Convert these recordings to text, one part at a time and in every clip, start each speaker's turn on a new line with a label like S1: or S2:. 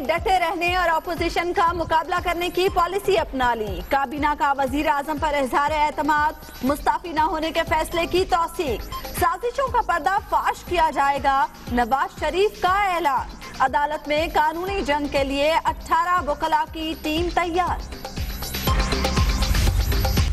S1: डटे रहने और अपोजिशन का मुकाबला करने की पॉलिसी अपना ली। काबीना का वजीर आजम पर इजहार एतमाद, मुस्ताफी न होने के फैसले की तौसीक। साजिशों का पर्दाफाश किया जाएगा, नवाज शरीफ का ऐलान। अदालत में कानूनी जंग के लिए 18 वकला की टीम तैयार।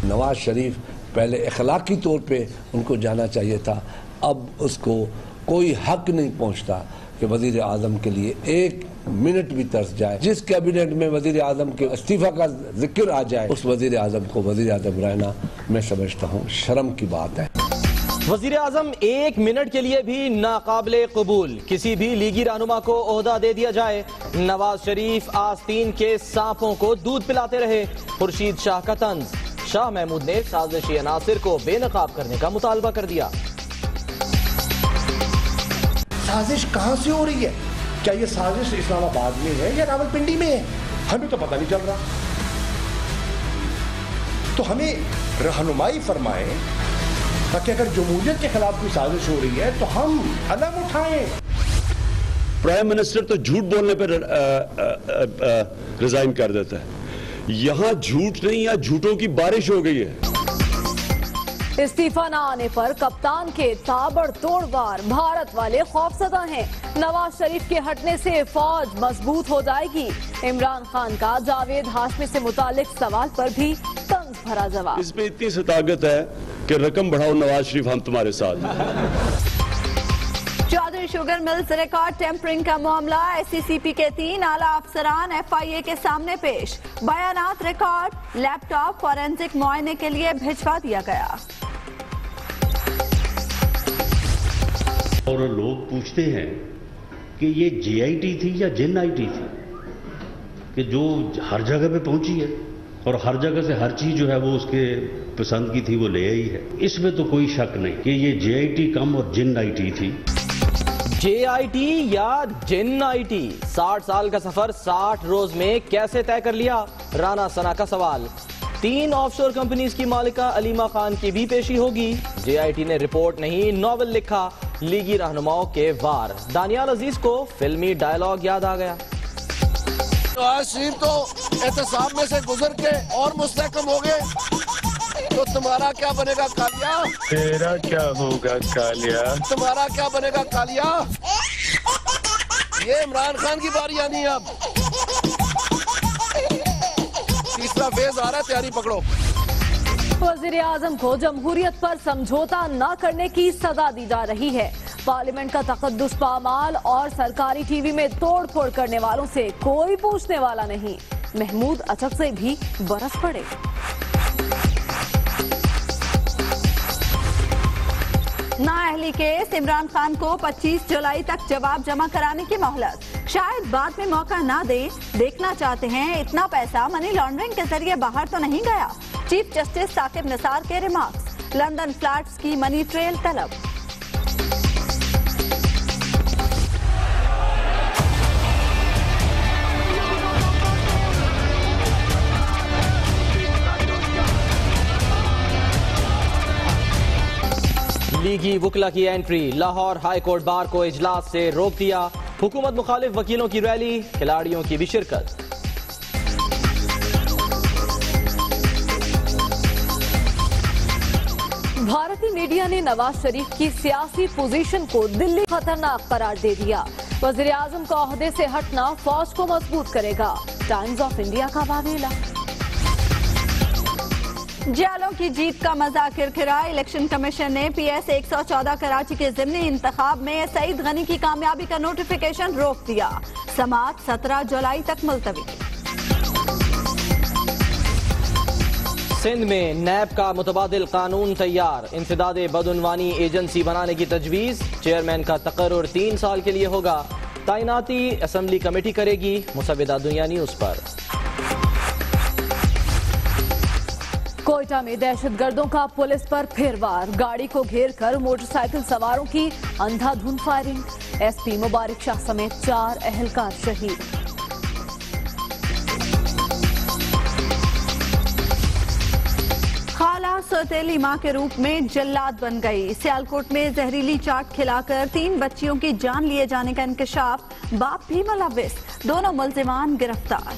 S2: नवाज शरीफ पहले अखलाकी तौर पे उनको जाना चाहिए था, अब उसको कोई हक नहीं पहुंचता कि वजीर आजम के लिए एक मिनट भी तरस जाए। जिस कैबिनेट में वजीर आजम के इस्तीफा का जिक्र आ जाए उस वजीर आजम को वजीर आजम रहना मैं समझता हूँ शर्म की बात है।
S3: वजीर आजम एक मिनट के लिए भी नाकाबिले कबूल, किसी भी लीगी रहनुमा को ओहदा दे दिया जाए। नवाज शरीफ आस्तीन के सांपों को दूध पिलाते रहे। खुर्शीद शाह का तंज, शाह महमूद ने साजिशी अनासिर को बेनकाब करने का मुतालबा कर दिया।
S4: साजिश कहां से हो रही है? क्या ये साजिश इस्लामाबाद में है या रावलपिंडी में है? हमें तो पता नहीं चल रहा। तो हमें रहनुमाई फरमाएं ताकि अगर जमहूरियत के खिलाफ कोई साजिश हो रही है तो हम अलग उठाएं।
S5: प्राइम मिनिस्टर तो झूठ बोलने पर रिजाइन कर देता है, यहां झूठ नहीं या झूठों की बारिश हो गई है।
S6: इस्तीफा न आने पर कप्तान के ताबड़तोड़ वार, भारत वाले खौफजदा हैं। नवाज शरीफ के हटने से फौज मजबूत हो जाएगी। इमरान खान का जावेद हाशमी से मुतालिक सवाल पर भी तंज भरा जवाब।
S5: इसमें इतनी सी ताकत है कि रकम बढ़ाओ नवाज शरीफ, हम तुम्हारे साथ।
S1: Chaudhary sugar mills record tampering का मामला, SCCP के 3 आला अफसरान FIA के सामने पेश। बयानात रिकॉर्ड, लैपटॉप फॉरेंसिक मुआयने के लिए भिजवा दिया गया।
S7: और लोग पूछते हैं कि ये JIT थी या JNIT थी कि जो हर जगह पे पहुंची है और हर जगह से हर चीज जो है वो उसके पसंद की थी वो ले आई है। इसमें तो कोई शक नहीं कि ये JIT कम और JNIT थी।
S3: JIT या JNIT, 60 साल का सफर 60 रोज में कैसे तय कर लिया? राना सना का सवाल। 3 ऑफशोर कंपनीज की मालिका अलीमा खान की भी पेशी होगी। JIT ने रिपोर्ट नहीं नॉवल लिखा, लीगी रहनुमाओं के वार। दानियाल अजीज को फिल्मी डायलॉग याद आ गया।
S8: नवाज शरीफ तो एहतसाब में से गुजर के और मुस्तहकम हो गए, तो तुम्हारा क्या बनेगा कालिया?
S9: तेरा क्या होगा कालिया?
S8: तुम्हारा क्या बनेगा कालिया? ये इमरान खान की बारी आनी है। अब तीसरा फेज आ रहा है, तैयारी पकड़ो।
S6: वजीर आजम को जमहूरियत पर समझौता न करने की सजा दी जा रही है। पार्लियामेंट का तकद्दुस पामाल और सरकारी TV में तोड़ फोड़ करने वालों से कोई पूछने वाला नहीं। महमूद अचक से भी बरस पड़े।
S1: नाअहली केस, इमरान खान को 25 जुलाई तक जवाब जमा कराने की मोहलत। शायद बाद में मौका ना दे। देखना चाहते हैं इतना पैसा मनी लॉन्ड्रिंग के जरिए बाहर तो नहीं गया। चीफ जस्टिस साकिब निसार के रिमार्क्स। लंदन फ्लैट्स की मनी ट्रेल तलब।
S3: लीगी वकला की entry, Lahore high court bar को इजलास से रोक दिया। हुकूमत मुखालिफ वकीलों की रैली, खिलाड़ियों की भी शिरकत।
S6: भारतीय मीडिया ने नवाज शरीफ की सियासी पोजीशन को दिल्ली खतरनाक करार दे दिया। वजीर आजम का ओहदे से हटना फौज को मजबूत करेगा। टाइम्स ऑफ इंडिया का वावेला।
S1: जालों की जीत का मजा किरकिरा, इलेक्शन कमीशन ने PS 114 कराची के ज़िमनी इंतखाब में सईद गनी की कामयाबी का नोटिफिकेशन रोक दिया। समाअत 17 जुलाई तक मुलतवी।
S3: सिंध में नैब का मुतबादिल कानून तैयार, इंसदाद बदउनवानी एजेंसी बनाने की तजवीज। चेयरमैन का तकर्रुर 3 साल के लिए होगा। तैनाती असेंबली कमेटी करेगी। मुसविदा दुनिया न्यूज पर।
S6: कोयटा में दहशतगर्दों का पुलिस पर फिर वार, गाड़ी को घेर कर मोटरसाइकिल सवारों की अंधाधुंध फायरिंग। SP मुबारक शाह समेत 4 अहलकार शहीद।
S1: खाला सौतेली मां के रूप में जल्लाद बन गई। सियालकोट में जहरीली चाट खिलाकर 3 बच्चियों की जान लिए जाने का इंकशाफ, बाप भी मुलव्विस। दोनों मुल्जिमान गिरफ्तार।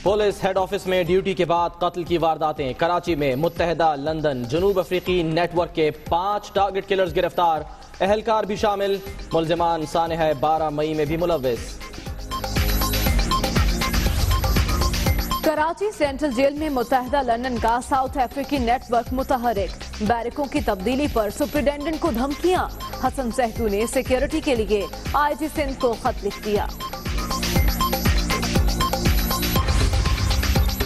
S3: पुलिस हेड ऑफिस में ड्यूटी के बाद कत्ल की वारदातें। कराची में मुत्तहदा लंदन जनूब अफ्रीकी नेटवर्क के 5 टारगेट किलर्स गिरफ्तार, अहलकार भी शामिल। मुल्जिमान सानहा 12 मई में भी मुलव्विस।
S6: कराची सेंट्रल जेल में मुत्तहदा लंदन का साउथ अफ्रीकी नेटवर्क मुतहरिक। बैरकों की तब्दीली पर सुप्रिंटेंडेंट को धमकियां। हसन सहतू ने सिक्योरिटी के लिए आईजी सिंध को खत लिख दिया।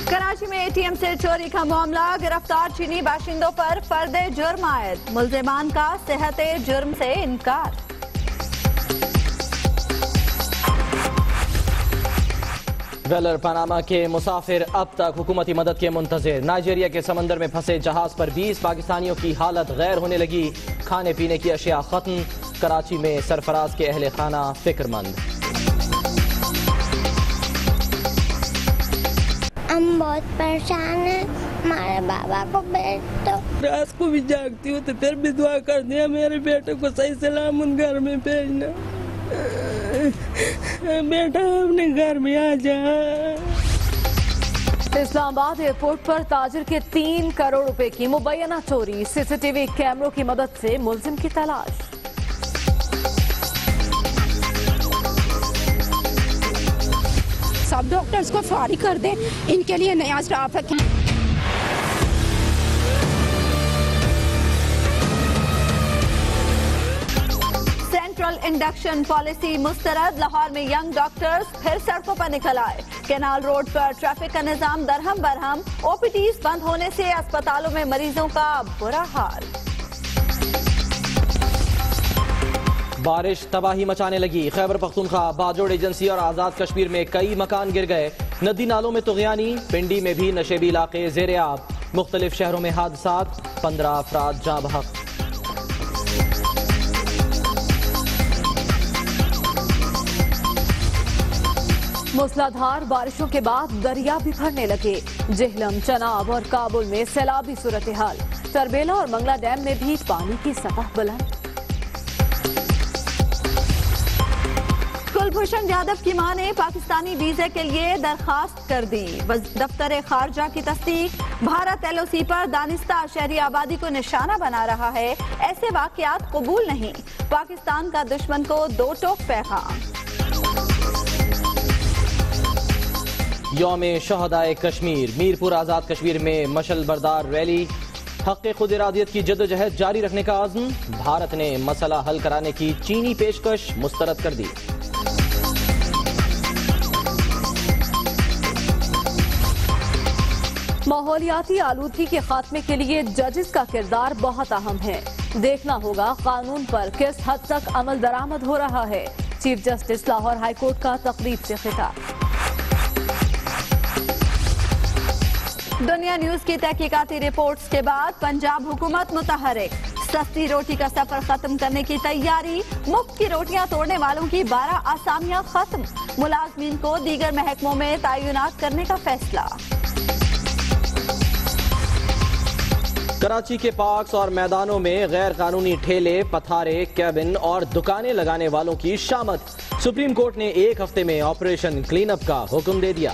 S1: कराची में एटीएम से चोरी का मामला, गिरफ्तार चीनी बाशिंदों पर फर्दे जुर्म आयद। मुल्जिमान का सेहते जुर्म से इनकार।
S3: वेलर पनामा के मुसाफिर अब तक हुकूमती मदद के मुंतजिर। नाइजीरिया के समंदर में फंसे जहाज पर 20 पाकिस्तानियों की हालत गैर होने लगी। खाने पीने की अशिया खत्म। कराची में सरफराज के अहले खाना फिक्रमंद।
S10: हम बहुत परेशान हैं, हमारे बाबा को बेट दो।
S11: रात को भी जागती हूँ तो फिर भी दुआ कर दिया मेरे बेटे को सही सलामत घर में भेजना। बेटा अपने घर में आ जा।
S6: इस्लामाबाद एयरपोर्ट पर ताजिर के 3 करोड़ रुपए की मुबैना चोरी। सीसीटीवी कैमरों की मदद से मुल्जिम की तलाश।
S12: सब डॉक्टर्स को फारिग कर दें, इनके लिए नया स्टाफ रखें।
S1: सेंट्रल इंडक्शन पॉलिसी मुस्तरद। लाहौर में यंग डॉक्टर्स फिर सड़कों पर निकल आए। कैनाल रोड पर ट्रैफिक का निजाम दरहम बरहम। ओपीडीज बंद होने से अस्पतालों में मरीजों का बुरा हाल।
S3: बारिश तबाही मचाने लगी। खैबर पख्तूनख्वा, बाजोड़ एजेंसी और आजाद कश्मीर में कई मकान गिर गए। नदी नालों में तुग़यानी। पिंडी में भी नशेबी इलाके ज़ेरे आब। मुख्तलिफ शहरों में हादसात, 15 अफराद जाँ बहक।
S6: मूसलाधार बारिशों के बाद दरिया बिखरने लगे। जेहलम, चनाब और काबुल में सैलाबी सूरत हाल। तरबेला और मंगला डैम में भी पानी की सतह बुलंद।
S1: कुलभूषण यादव की मां ने पाकिस्तानी वीजे के लिए दरखास्त कर दी। दफ्तर खारजा की तस्दीक। भारत एलओसी पर दानिस्ता शहरी आबादी को निशाना बना रहा है। ऐसे वाकयात कबूल नहीं। पाकिस्तान का दुश्मन को 2 टोक पैगाम।
S3: यौम शहदाए कश्मीर। मीरपुर आजाद कश्मीर में मशल बरदार रैली। हक़ खुद इरादियत की जद्दोजहद जारी रखने का आज़म। भारत ने मसला हल कराने की चीनी पेशकश मुस्तरद कर दी।
S6: माहौलियाती आलूदगी के खात्मे के लिए जजेस का किरदार बहुत अहम है। देखना होगा कानून पर किस हद तक अमल दरामद हो रहा है। Chief justice Lahore high court का तकरीब से खिताब।
S1: दुनिया न्यूज की तहकीकाती रिपोर्ट्स के बाद पंजाब हुकूमत मुतहरिक। सस्ती रोटी का सफर खत्म करने की तैयारी। मुफ्त की रोटियां तोड़ने वालों की 12 आसामियां खत्म। मुलाजमीन को दीगर महकमों में तयनात करने का फैसला।
S3: कराची के पार्क्स और मैदानों में गैर कानूनी ठेले, पथारे, कैबिन और दुकानें लगाने वालों की शामत। सुप्रीम कोर्ट ने 1 हफ्ते में ऑपरेशन क्लीन अप का हुक्म दे दिया।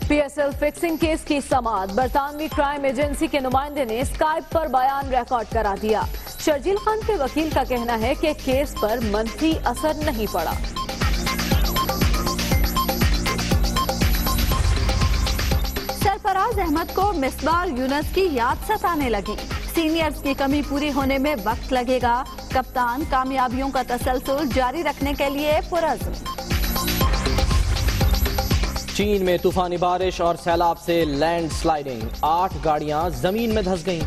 S6: पीएसएल फिक्सिंग केस की समाअत। बरतानवी क्राइम एजेंसी के नुमाइंदे ने स्काइप पर बयान रिकॉर्ड करा दिया। शर्जील खान के वकील का कहना है कि केस पर मंफी असर नहीं पड़ा।
S1: सरफराज अहमद को मिसबाह यूनुस की याद सताने लगी। सीनियर्स की कमी पूरी होने में वक्त लगेगा। कप्तान कामयाबियों का तसलसल जारी रखने के लिए पुरअज़्म।
S3: चीन में तूफानी बारिश और सैलाब से लैंड स्लाइडिंग। 8 गाड़ियां जमीन में धंस गईं।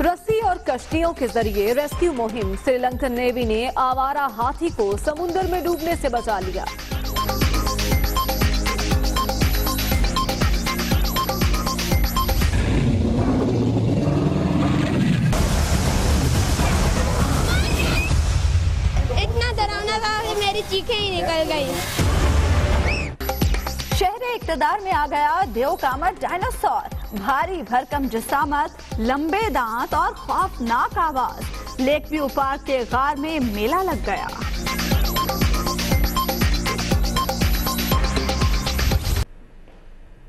S6: रस्सी और कश्तियों के जरिए रेस्क्यू मुहिम। श्रीलंकन नेवी ने आवारा हाथी को समुद्र में डूबने से बचा लिया।
S10: इतना डरावना था कि मेरी चीखें ही निकल गई।
S1: इक्तदार में आ गया देव कामत डायनासोर। भारी भरकम जिसामत, लंबे दांत और खौफनाक आवाज। लेक व्यू पार्क के गार में मेला लग गया।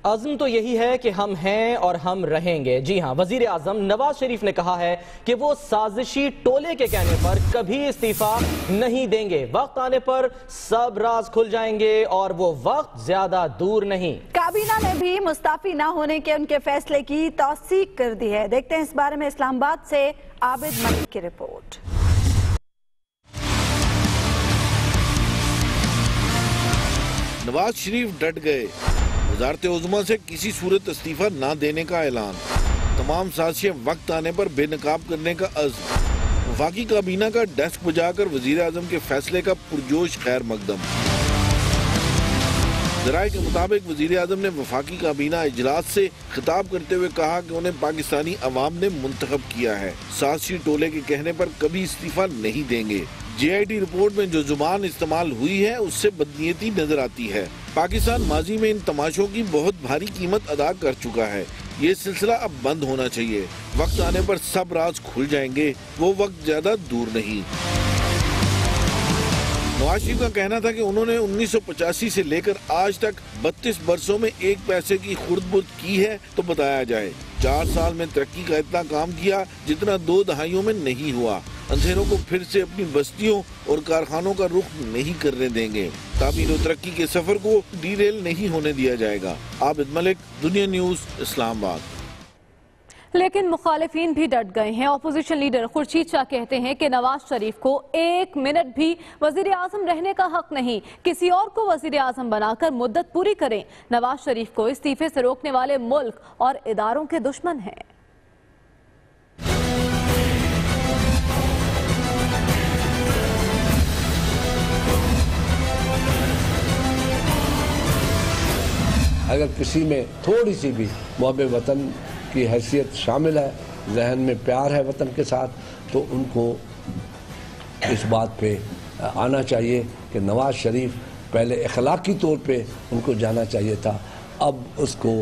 S3: अज़्म तो यही है कि हम हैं और हम रहेंगे। जी हां, वजीर आजम नवाज शरीफ ने कहा है कि वो साजिशी टोले के कहने पर कभी इस्तीफा नहीं देंगे। वक्त आने पर सब राज खुल जाएंगे और वो वक्त ज्यादा दूर नहीं।
S1: काबीना ने भी मुस्ताफी ना होने के उनके फैसले की तौसीक कर दी है। देखते हैं इस बारे में इस्लामाबाद से आबिद मलिक की रिपोर्ट।
S4: नवाज शरीफ डट गए। वजारत उज़्मा से किसी सूरत इस्तीफा न देने का ऐलान। तमाम साजिशें वक्त आने पर बेनकाब करने का अज़्म। वफाकी काबीना का डेस्क बजाकर वजीर आजम के फैसले का पुरजोश खैर मकदम। ज़राए के मुताबिक वजीर आजम ने वफाकी काबीना इजलास से खिताब करते हुए कहा कि उन्हें पाकिस्तानी अवाम ने मुंतखब किया है। साजिशी टोले के कहने पर कभी इस्तीफा नहीं देंगे। JIT रिपोर्ट में जो जुबान इस्तेमाल हुई है उससे बदनीयती नजर आती है। पाकिस्तान माजी में इन तमाशों की बहुत भारी कीमत अदा कर चुका है। ये सिलसिला अब बंद होना चाहिए। वक्त आने पर सब राज खुल जाएंगे। वो वक्त ज्यादा दूर नहीं। नवाज शरीफ का कहना था कि उन्होंने 1985 से लेकर आज तक 32 बरसों में एक पैसे की खुर्द-बुर्द की है तो बताया जाए। 4 साल में तरक्की का इतना काम किया जितना 2 दहाइयों में नहीं हुआ। अंधेरों को फिर से अपनी बस्तियों और कारखानों का रुख नहीं करने देंगे। तामीर और तरक्की के सफर को डीरेल नहीं होने दिया जाएगा। आबिद मलिक, दुनिया न्यूज, इस्लामाबाद।
S6: लेकिन मुखालिफिन भी डट गए हैं। अपोजिशन लीडर खुर्शीद शाह कहते हैं कि नवाज शरीफ को 1 मिनट भी वजीर आजम रहने का हक नहीं। किसी और को वजीर आजम बनाकर मुद्दत पूरी करें। नवाज शरीफ को इस्तीफे से रोकने वाले मुल्क और इदारों के दुश्मन हैं।
S2: अगर किसी में थोड़ी सी भी मोहब्बत वतन की हैसियत शामिल है, जहन में प्यार है वतन के साथ, तो उनको इस बात पे आना चाहिए कि नवाज शरीफ पहले अखलाकी तौर पे उनको जाना चाहिए था। अब उसको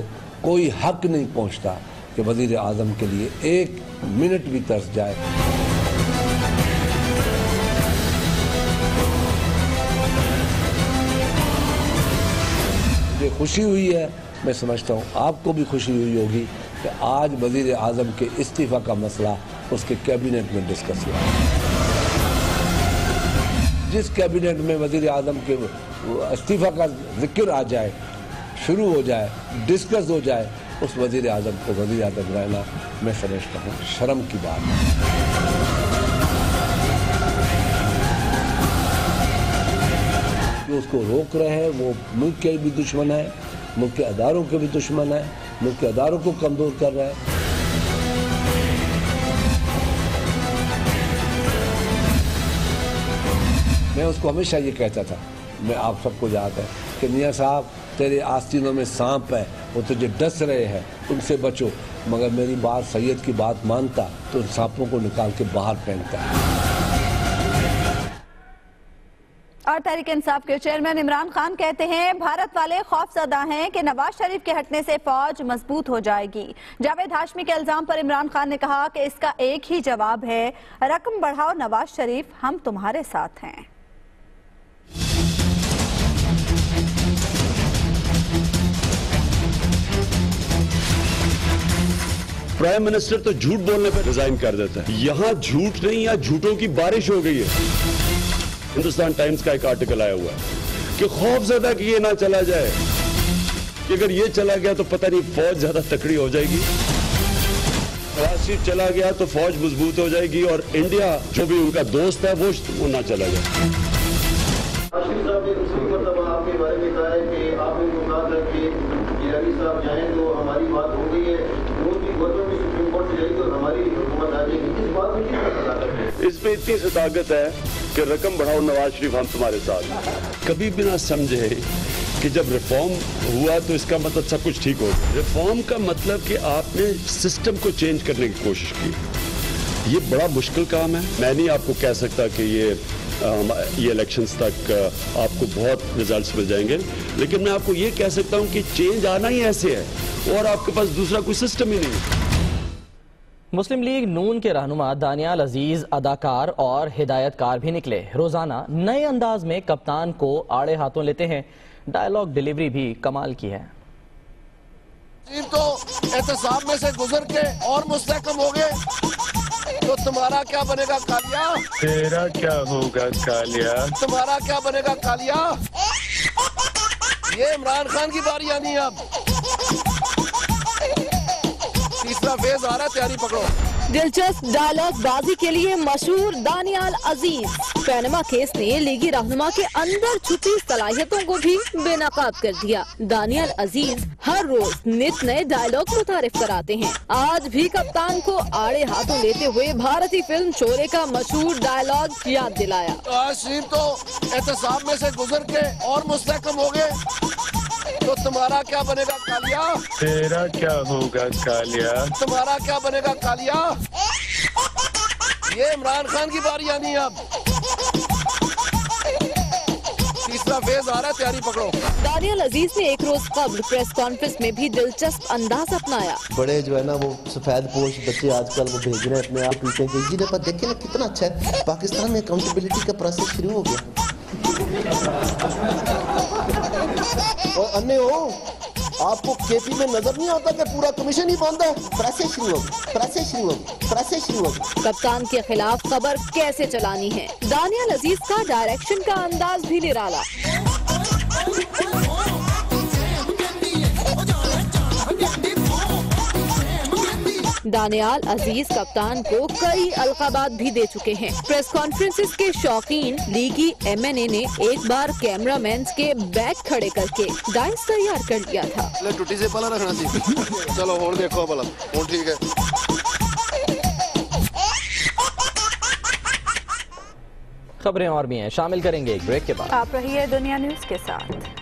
S2: कोई हक नहीं पहुंचता कि वजीर आजम के लिए 1 मिनट भी तरस जाए। मुझे खुशी हुई है, मैं समझता हूँ आपको भी खुशी हुई होगी कि आज वजीर आजम के इस्तीफा का मसला उसके कैबिनेट में डिस्कस हुआ। जिस कैबिनेट में वजीर आजम के इस्तीफा का जिक्र आ जाए, शुरू हो जाए, डिस्कस हो जाए, उस वजीर आजम को वजीर आजम रहना मैं समझता हूँ शर्म की बात है। जो उसको रोक रहे हैं वो मुल्क के भी दुश्मन है, मुल्क के अदारों के भी दुश्मन है, मुल्क के अदारों को कमजोर कर रहा है। मैं उसको हमेशा ये कहता था, मैं आप सबको याद है कि मियाँ साहब तेरे आस्तीनों में सांप है, वो तुझे डस रहे हैं, उनसे बचो। मगर मेरी बात, सैयद की बात मानता तो उन सांपों को निकाल के बाहर फेंकता है।
S1: और तहरीक इंसाफ के चेयरमैन इमरान खान कहते हैं भारत वाले खौफजदा हैं कि नवाज शरीफ के हटने से फौज मजबूत हो जाएगी। जावेद हाशमी के इल्जाम पर इमरान खान ने कहा कि इसका एक ही जवाब है, रकम बढ़ाओ नवाज शरीफ, हम तुम्हारे साथ हैं।
S5: प्राइम मिनिस्टर तो झूठ बोलने पर रिजाइन कर देता है। यहां झूठ नहीं, यहां झूठों की बारिश हो गई है। हिंदुस्तान टाइम्स का एक आर्टिकल आया हुआ है कि खौफजदा कि ये ना चला जाए, कि अगर ये चला गया तो पता नहीं फौज ज्यादा तकड़ी हो जाएगी, नवाज शरीफ चला गया तो फौज मजबूत हो जाएगी और इंडिया जो भी उनका दोस्त है वो ना चला जाए।
S13: आपके बारे में कहा है कि आप इनको कहा था कि ये अली साहब जाएं तो हमारी बात हो गई है, उनकी बातों में सुप्रीम कोर्ट से जाएगी और हमारी हुकूमत आ जाएगी। इस बात में कितना
S5: इसमें इतनी सी ताकत है कि रकम बढ़ाओ नवाज शरीफ, हम तुम्हारे साथ। कभी भी ना समझे कि जब रिफॉर्म हुआ तो इसका मतलब सब कुछ ठीक हो। रिफॉर्म का मतलब कि आपने सिस्टम को चेंज करने की कोशिश की। ये बड़ा मुश्किल काम है। मैं नहीं आपको कह सकता कि ये ये इलेक्शंस तक आपको बहुत रिजल्ट्स मिल जाएंगे। लेकिन मैं आपको ये कह सकता हूँ कि चेंज आना ही ऐसे है और आपके पास दूसरा कोई सिस्टम ही नहीं।
S3: मुस्लिम लीग नून के रहनुमा दानियाल अजीज अदाकार और हिदायतकार भी निकले। रोजाना नए अंदाज में कप्तान को आड़े हाथों लेते हैं। डायलॉग डिलीवरी भी कमाल की है।
S8: तो एहतसाब में से गुजर के और मुस्तहकम हो गए तो तुम्हारा क्या बनेगा कालिया?
S9: तेरा क्या होगा कालिया?
S8: तुम्हारा क्या बनेगा कालिया? ये इमरान खान की बारी आनी है। अब तीसरा फेज आ रहा है, तैयारी पकड़ो।
S6: दिलचस्प डायलॉग बाजी के लिए मशहूर दानियाल अजीज। पैनमा केस ने लीगी रहनुमा के अंदर छुपी सलाहियतों को भी बेनकाब कर दिया। दानियाल अजीज हर रोज नित नए डायलॉग मुतारिफ कराते हैं। आज भी कप्तान को आड़े हाथों लेते हुए भारतीय फिल्म शोले का मशहूर डायलॉग याद दिलाया।
S8: आज शरीफ तो एहतसाब में से गुजर के और मुस्तहकम हो गए तो तुम्हारा क्या बनेगा कालिया?
S9: तेरा क्या होगा कालिया?
S8: तुम्हारा क्या बनेगा कालिया? ये इमरान खान की बारी आनी है। अब तीसरा फेज आ रहा है, तैयारी पकड़ो।
S6: दानियाल अजीज ने एक रोज कबल प्रेस कॉन्फ्रेंस में भी दिलचस्प अंदाज अपनाया।
S14: बड़े जो है ना वो सफेद पोश बच्चे आजकल वो भेज रहे हैं अपने आप पीछे के जी पर देखिए ना कितना अच्छा है। पाकिस्तान में अकाउंटेबिलिटी का प्रोसेस शुरू हो गया। और अन्य हो आपको केपी में नजर नहीं आता कि पूरा कमीशन ही बंद है। प्रेसेस शुरू होगी, प्रेसेस शुरू होगी, प्रेसेस शुरू होगी।
S6: कप्तान के खिलाफ खबर कैसे चलानी है? दानियाल अजीज का डायरेक्शन का अंदाज भी निराला। दानियाल अजीज कप्तान को कई अलकाबात भी दे चुके हैं। प्रेस कॉन्फ्रेंसेस के शौकीन लीगी MNA ने एक बार कैमरामैन के बैग खड़े करके डांस तैयार कर लिया था।
S8: टूटी से पला रखना चाहिए। चलो और देखो भला ठीक है।
S3: खबरें और भी हैं, शामिल करेंगे एक ब्रेक के बाद।
S1: आप रहिए दुनिया न्यूज के साथ।